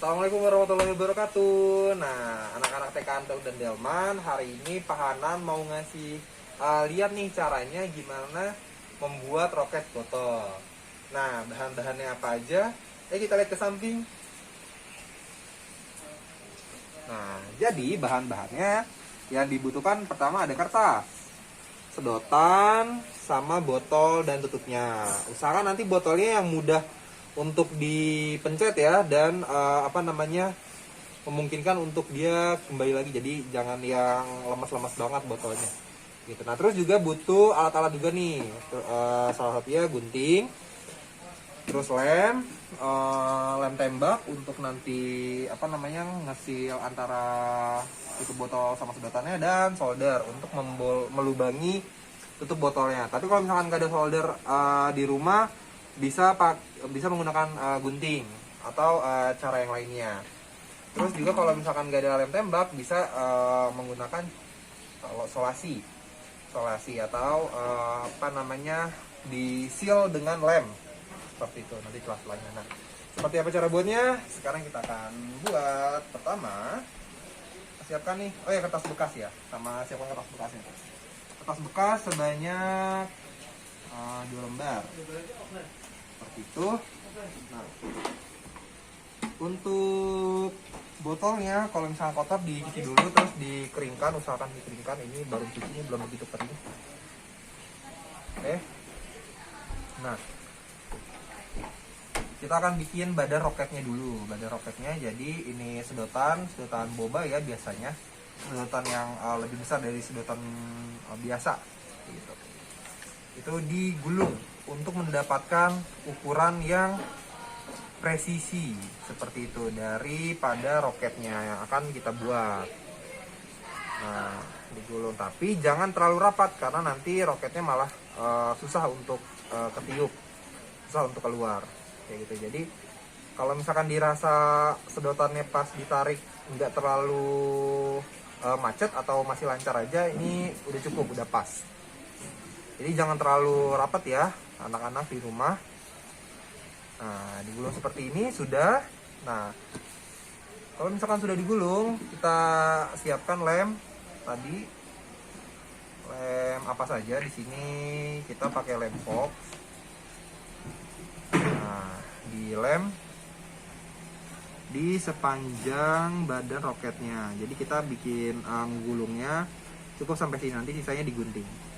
Assalamualaikum warahmatullahi wabarakatuh. Nah, anak-anak TK Antau dan Delman, hari ini Pak Hanan mau ngasih lihat nih caranya gimana membuat roket botol. Nah, bahan-bahannya apa aja? Kita lihat ke samping. Nah, jadi bahan-bahannya yang dibutuhkan pertama ada kertas, sedotan, sama botol dan tutupnya. Usahakan nanti botolnya yang mudah untuk dipencet ya, dan memungkinkan untuk dia kembali lagi, jadi jangan yang lemas-lemas banget botolnya gitu. Nah, terus juga butuh alat-alat juga nih, salah satunya gunting, terus lem tembak untuk nanti ngesil antara tutup botol sama sedotannya, dan solder untuk melubangi tutup botolnya. Tapi kalau misalkan nggak ada solder di rumah, bisa menggunakan gunting atau cara yang lainnya. Terus juga kalau misalkan nggak ada lem tembak, bisa menggunakan solasi atau disil dengan lem seperti itu, nanti celah-celahnya. Nah, seperti apa cara buatnya? Sekarang kita akan buat. Pertama, siapkan nih, kertas bekas ya, siapkan kertas bekasnya. Kertas bekas sebanyak 2 lembar seperti itu. Nah, untuk botolnya kalau misalnya kotor dicuci dulu, terus dikeringkan, usahakan dikeringkan. Ini baru cucinya belum begitu kering. Oke. Nah, kita akan bikin badan roketnya dulu. Badan roketnya, jadi ini sedotan boba ya, biasanya sedotan yang lebih besar dari sedotan biasa gitu. Itu digulung untuk mendapatkan ukuran yang presisi seperti itu daripada roketnya yang akan kita buat. Nah, digulung, tapi jangan terlalu rapat karena nanti roketnya malah susah untuk ketiup, susah untuk keluar kayak gitu. Jadi kalau misalkan dirasa sedotannya pas ditarik nggak terlalu macet atau masih lancar aja, ini udah cukup, udah pas. Jadi jangan terlalu rapat ya anak-anak di rumah. Nah, digulung seperti ini sudah. Nah, kalau misalkan sudah digulung, kita siapkan lem tadi. Lem apa saja di sini kita pakai lem Fox. Nah, di lem di sepanjang badan roketnya. Jadi kita bikin gulungnya cukup sampai sini, nanti sisanya digunting.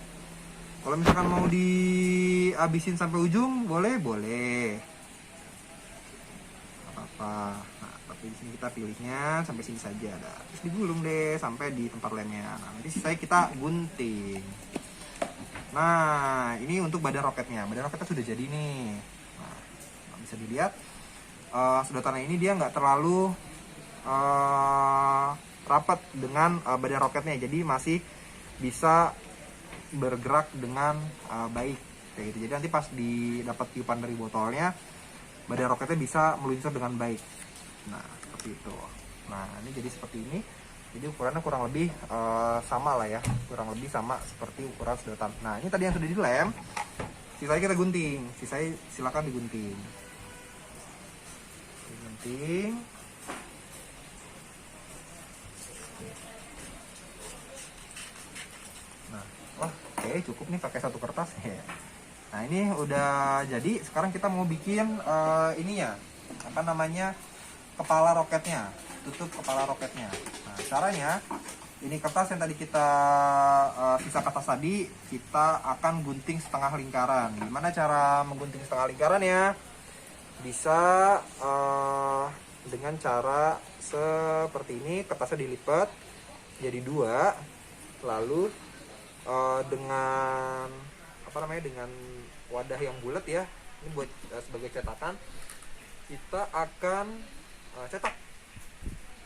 Kalau misalkan mau dihabisin sampai ujung, boleh apa. Nah, tapi di sini kita pilihnya sampai sini saja. Terus digulung deh sampai di tempat lemnya. Nah, nanti sisanya kita gunting. Nah, ini untuk badan roketnya. Badan roketnya sudah jadi nih. Nah, bisa dilihat sedotannya ini dia nggak terlalu rapat dengan badan roketnya, jadi masih bisa bergerak dengan baik kayak gitu. Jadi nanti pas didapat tiupan dari botolnya, badan roketnya bisa meluncur dengan baik. Nah, seperti itu. Nah, ini jadi seperti ini. Jadi ukurannya kurang lebih sama lah ya, kurang lebih sama seperti ukuran sedotan. Nah, ini tadi yang sudah dilem, sisanya kita gunting. Sisanya silakan digunting. Nah, oke, cukup nih pakai satu kertas ya. Nah, ini udah jadi. Sekarang kita mau bikin kepala roketnya, tutup kepala roketnya. Nah, caranya, ini kertas yang tadi kita sisa kertas tadi, kita akan gunting setengah lingkaran. Gimana cara menggunting setengah lingkaran ya? Bisa dengan cara seperti ini. Kertasnya dilipat jadi 2, lalu dengan dengan wadah yang bulat ya, ini buat sebagai cetakan, kita akan cetak.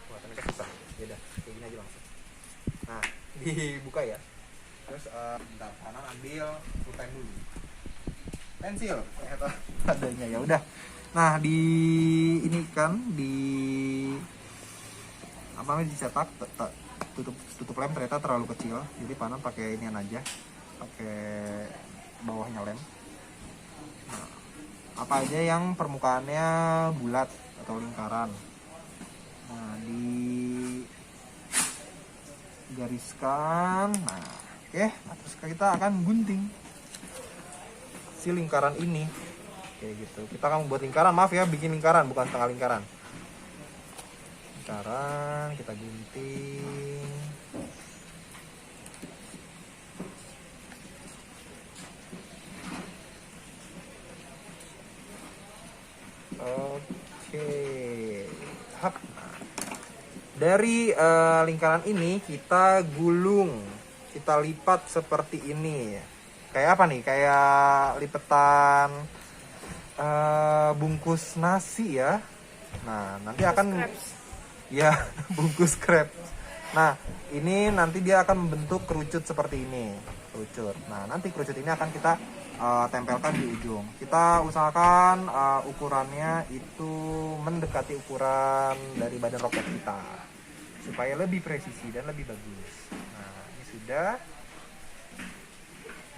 Wah, ternyata susah. Beda, kayak gini aja langsung. Nah, dibuka ya. Terus bentar, kanan ambil pulpen dulu. Pensil ternyata adanya, ya udah. Nah, dicetak, tutup lem ternyata terlalu kecil, jadi Panan pakai inian aja, pakai bawahnya lem. Nah, apa aja yang permukaannya bulat atau lingkaran, Nah, digariskan. Nah, oke. Nah, terus kita akan gunting si lingkaran ini. Kayak gitu. Kita akan membuat lingkaran, maaf ya, bikin lingkaran bukan setengah lingkaran. Lingkaran kita gunting. Oke. Hap. Dari lingkaran ini kita gulung, kita lipat seperti ini. Kayak apa nih? Kayak lipetan bungkus nasi ya. Nah, nanti akan ya bungkus crepes. Nah, ini nanti dia akan membentuk kerucut seperti ini, kerucut. Nah, nanti kerucut ini akan kita tempelkan di ujung. Kita usahakan ukurannya itu mendekati ukuran dari badan roket kita, supaya lebih presisi dan lebih bagus. Nah, ini sudah.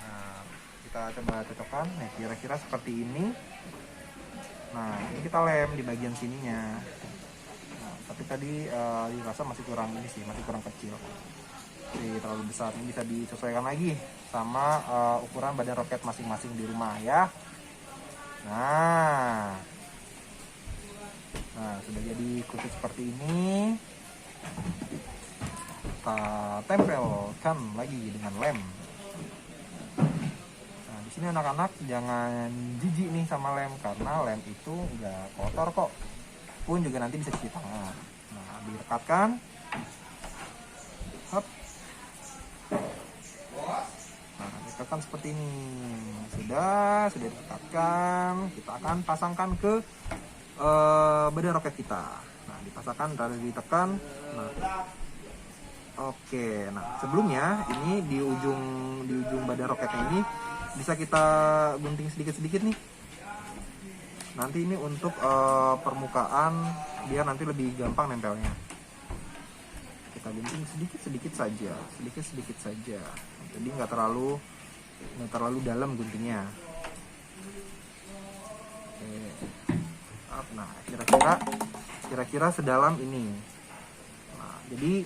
Nah, kita coba cocokkan. Nah, kira-kira seperti ini. Nah, ini kita lem di bagian sininya. Nah, tapi tadi dirasa masih kurang ini sih, masih kurang kecil. Terlalu besar. Ini bisa disesuaikan lagi sama ukuran badan roket masing-masing di rumah ya. Nah, sudah jadi kerucut seperti ini. Kita tempelkan lagi dengan lem. Nah, di sini anak-anak jangan jijik nih sama lem, karena lem itu nggak kotor kok. Pun juga nanti bisa cuci tangan. Nah, direkatkan. Hop. Nah, dekatkan seperti ini. Sudah dekatkan. Kita akan pasangkan ke badan roket kita. Nah, dipasangkan, lalu ditekan. Nah, oke. Nah, sebelumnya ini di ujung badan roketnya ini bisa kita gunting sedikit-sedikit nih. Nanti ini untuk permukaan biar nanti lebih gampang nempelnya. Kita gunting sedikit-sedikit saja, jadi nggak terlalu dalam guntingnya. Oke. Nah, kira-kira sedalam ini. Nah, jadi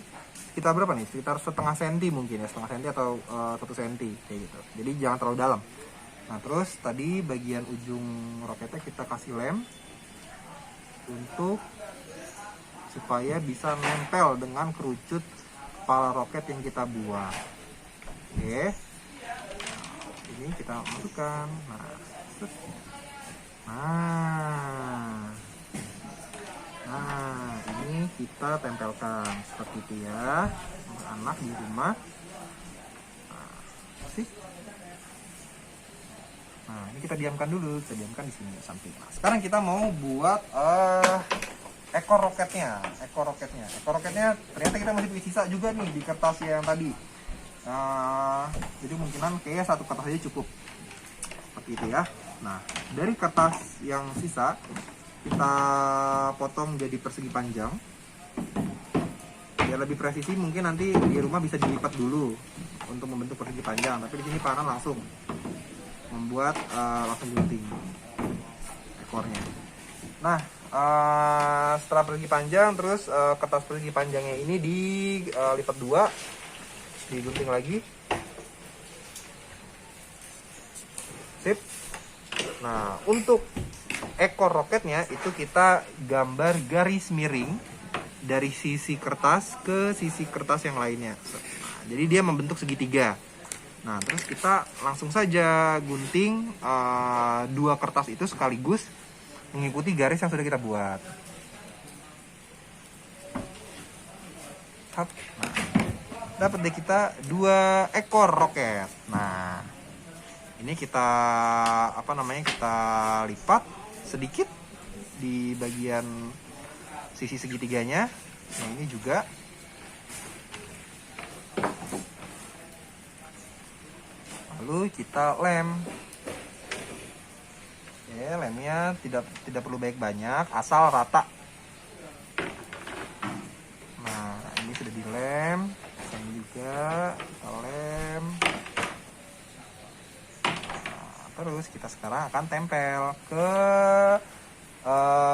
sekitar berapa nih? Sekitar setengah senti mungkin ya, setengah senti atau 1 senti kayak gitu. Jadi jangan terlalu dalam. Nah, terus tadi bagian ujung roketnya kita kasih lem untuk supaya bisa nempel dengan kerucut kepala roket yang kita buat. Oke. Nah, ini kita masukkan. Nah, ini kita tempelkan seperti itu ya, anak di rumah. Nah, ini kita diamkan dulu, kita diamkan di sini samping. Nah, sekarang kita mau buat ekor roketnya. Ekor roketnya ternyata kita masih punya sisa juga nih di kertas yang tadi. Jadi kemungkinan kayaknya 1 kertas aja cukup. Seperti itu ya. Nah, dari kertas yang sisa kita potong jadi persegi panjang. Biar lebih presisi, mungkin nanti di rumah bisa dilipat dulu untuk membentuk persegi panjang. Tapi di sini Pak Anan langsung membuat langsung gunting ekornya. Nah, setelah persegi panjang, terus kertas persegi panjangnya ini dilipat 2, digunting lagi. Sip. Nah, untuk ekor roketnya itu kita gambar garis miring dari sisi kertas ke sisi kertas yang lainnya. Nah, jadi dia membentuk segitiga. Nah, terus kita langsung saja gunting 2 kertas itu sekaligus mengikuti garis yang sudah kita buat. Nah, dapat deh kita 2 ekor roket. Nah, ini kita kita lipat sedikit di bagian sisi segitiganya. Nah, ini juga. Lalu kita lem. Oke, lemnya tidak perlu banyak, asal rata. Nah, ini sudah dilem. Ini juga kita lem. Nah, terus kita sekarang akan tempel ke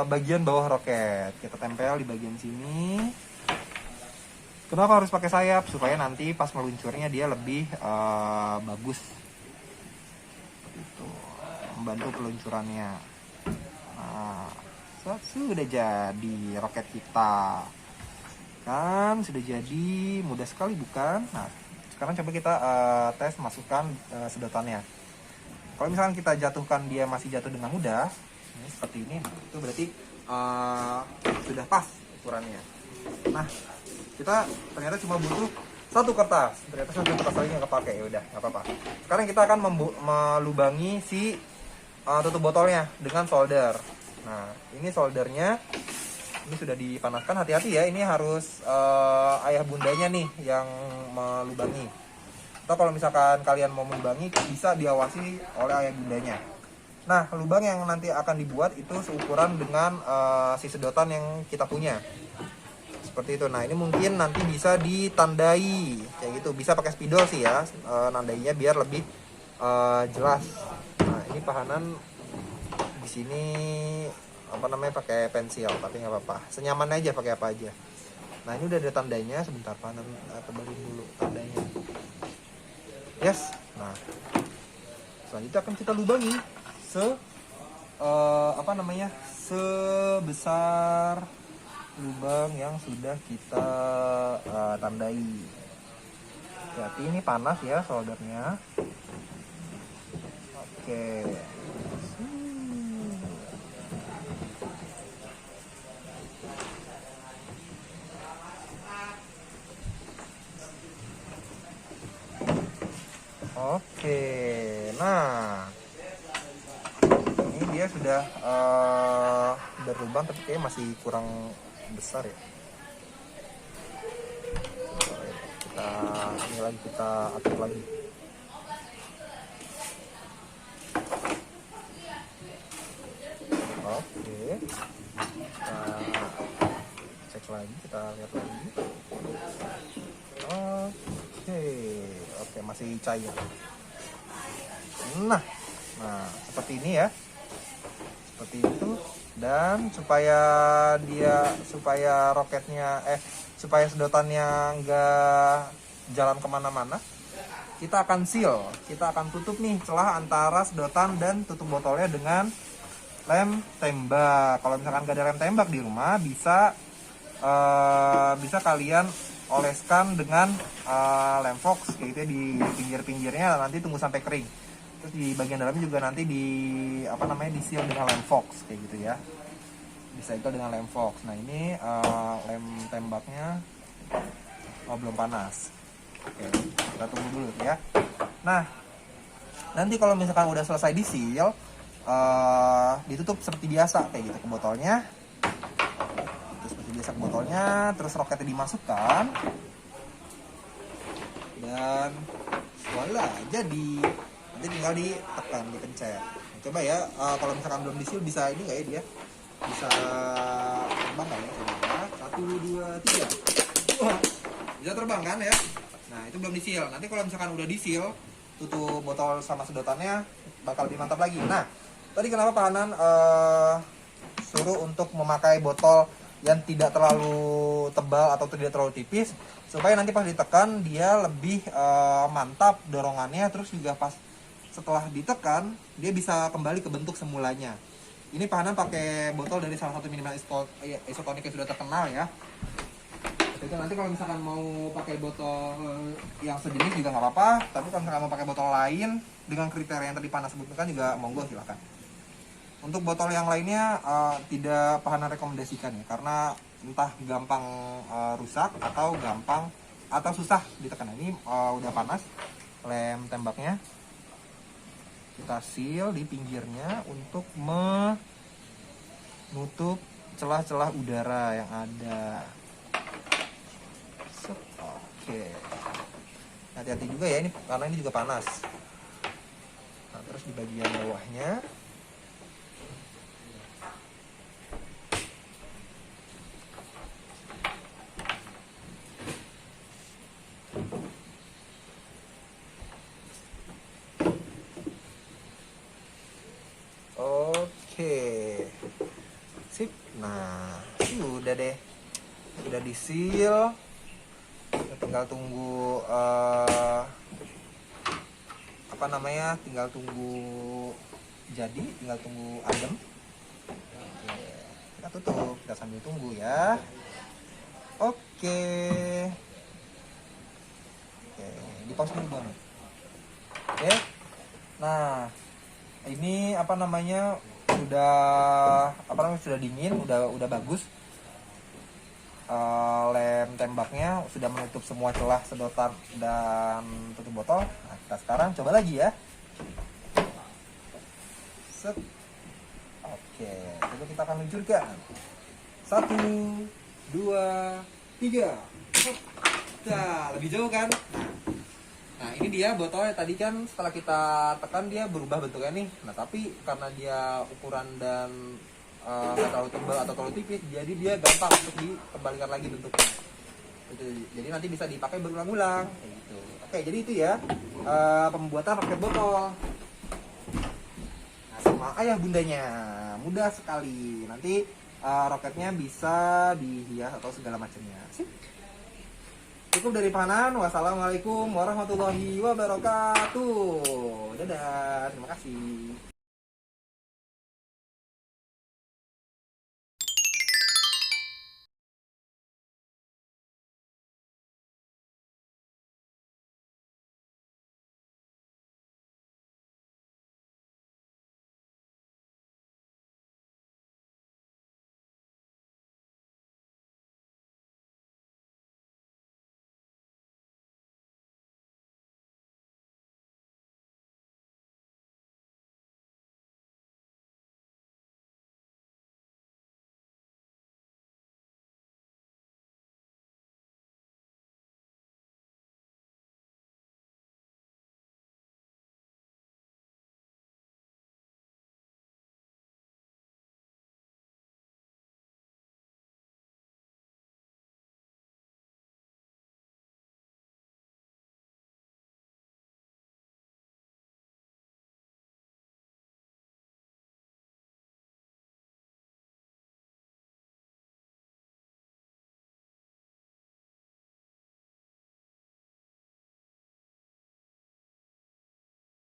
bagian bawah roket. Kita tempel di bagian sini. Kenapa harus pakai sayap? Supaya nanti pas meluncurnya dia lebih bagus. Itu membantu peluncurannya. Nah, sudah jadi roket kita. Kan sudah jadi, mudah sekali bukan? Nah, sekarang coba kita tes masukkan sedotannya. Kalau misalkan kita jatuhkan dia masih jatuh dengan mudah, ini seperti ini, itu berarti sudah pas ukurannya. Nah, kita ternyata cuma butuh satu kertas. Ternyata satu kertas lagi nggak kepake, ya udah nggak apa-apa. Sekarang kita akan melubangi si tutup botolnya dengan solder. Nah, ini soldernya. Ini sudah dipanaskan, hati-hati ya, ini harus ayah bundanya nih yang melubangi. Atau kalau misalkan kalian mau melubangi, bisa diawasi oleh ayah bundanya. Nah, lubang yang nanti akan dibuat itu seukuran dengan si sedotan yang kita punya. Seperti itu. Nah, ini mungkin nanti bisa ditandai kayak gitu. Bisa pakai spidol sih ya, nandainya biar lebih jelas. Nah, ini pahanan di sini apa namanya, pakai pensil, tapi nggak apa-apa, senyaman aja pakai apa aja. Nah, ini udah ada tandanya, sebentar panen tebalin dulu tandanya. Yes. Nah, selanjutnya akan kita lubangi sebesar lubang yang sudah kita tandai. Jadi ini panas ya soldernya. Oke. Oke, nah ini dia sudah berlubang, tapi kayaknya masih kurang besar ya. Kita atur lagi. Oke, kita cek lagi, kita lihat lagi. Oke, masih cair. Nah, seperti ini ya, seperti itu. Dan supaya supaya sedotannya nggak jalan kemana-mana, kita akan seal, kita akan tutup nih celah antara sedotan dan tutup botolnya dengan lem tembak. Kalau misalkan nggak ada lem tembak di rumah, bisa kalian oleskan dengan lem fox kayak gitu ya, di pinggir-pinggirnya, nanti tunggu sampai kering. Terus di bagian dalamnya juga nanti di seal dengan lem fox kayak gitu ya, disegel dengan lem fox. Nah, ini lem tembaknya belum panas. Oke, kita tunggu dulu ya. Nah, nanti kalau misalkan udah selesai di seal, ditutup seperti biasa kayak gitu ke botolnya. Biasa botolnya, terus roketnya dimasukkan, dan voila, jadi nanti tinggal ditekan, dipencet. Coba ya, kalau misalkan belum disil, bisa ini nggak ya, dia bisa terbang nggak ya? Coba 1, 2, 3. Wah, bisa terbang kan ya. Nah, itu belum disil. Nanti kalau misalkan udah disil, tutup botol sama sedotannya bakal lebih mantap lagi. Nah, tadi kenapa Pak Hanan suruh untuk memakai botol yang tidak terlalu tebal atau tidak terlalu tipis, supaya nanti pas ditekan dia lebih mantap dorongannya, terus juga pas setelah ditekan dia bisa kembali ke bentuk semulanya. Ini Pak Hanan pakai botol dari salah satu minuman isotonik yang sudah terkenal ya. Itu nanti kalau misalkan mau pakai botol yang sejenis juga nggak apa-apa, tapi kalau misalkan mau pakai botol lain dengan kriteria yang tadi Pak Hanan sebutkan juga monggo silakan. Untuk botol yang lainnya tidak Pak Hanan rekomendasikan ya, karena entah gampang rusak atau susah ditekan. Ini udah panas lem tembaknya, kita seal di pinggirnya untuk menutup celah-celah udara yang ada. Oke, hati-hati juga ya, ini karena ini juga panas. Nah, terus di bagian bawahnya Sip. Nah, udah deh. Udah di seal. Tinggal tunggu apa namanya? Tinggal tunggu jadi, tinggal tunggu adem. Oke. Kita tutup, kita sambil tunggu ya. Oke. Oke, di pause dulu Bang. Oke. Nah, ini apa namanya? Sudah dingin, udah bagus. Lem tembaknya sudah menutup semua celah sedotan dan tutup botol. Nah, kita sekarang coba lagi ya. Set. Oke, coba kita akan luncurkan. 1, 2, 3. Nah, lebih jauh kan? Nah, ini dia botolnya. Tadi kan setelah kita tekan dia berubah bentuknya nih. Nah, tapi karena dia ukuran dan nggak terlalu tebal atau terlalu tipis, jadi dia gampang untuk dikembalikan lagi bentuknya. Gitu. Jadi nanti bisa dipakai berulang-ulang. Gitu. Oke, jadi itu ya pembuatan roket botol. Nah, sama ayah bundanya, mudah sekali. Nanti roketnya bisa dihias atau segala macamnya. Cukup dari Panan. Wassalamualaikum warahmatullahi wabarakatuh. Dadah, terima kasih.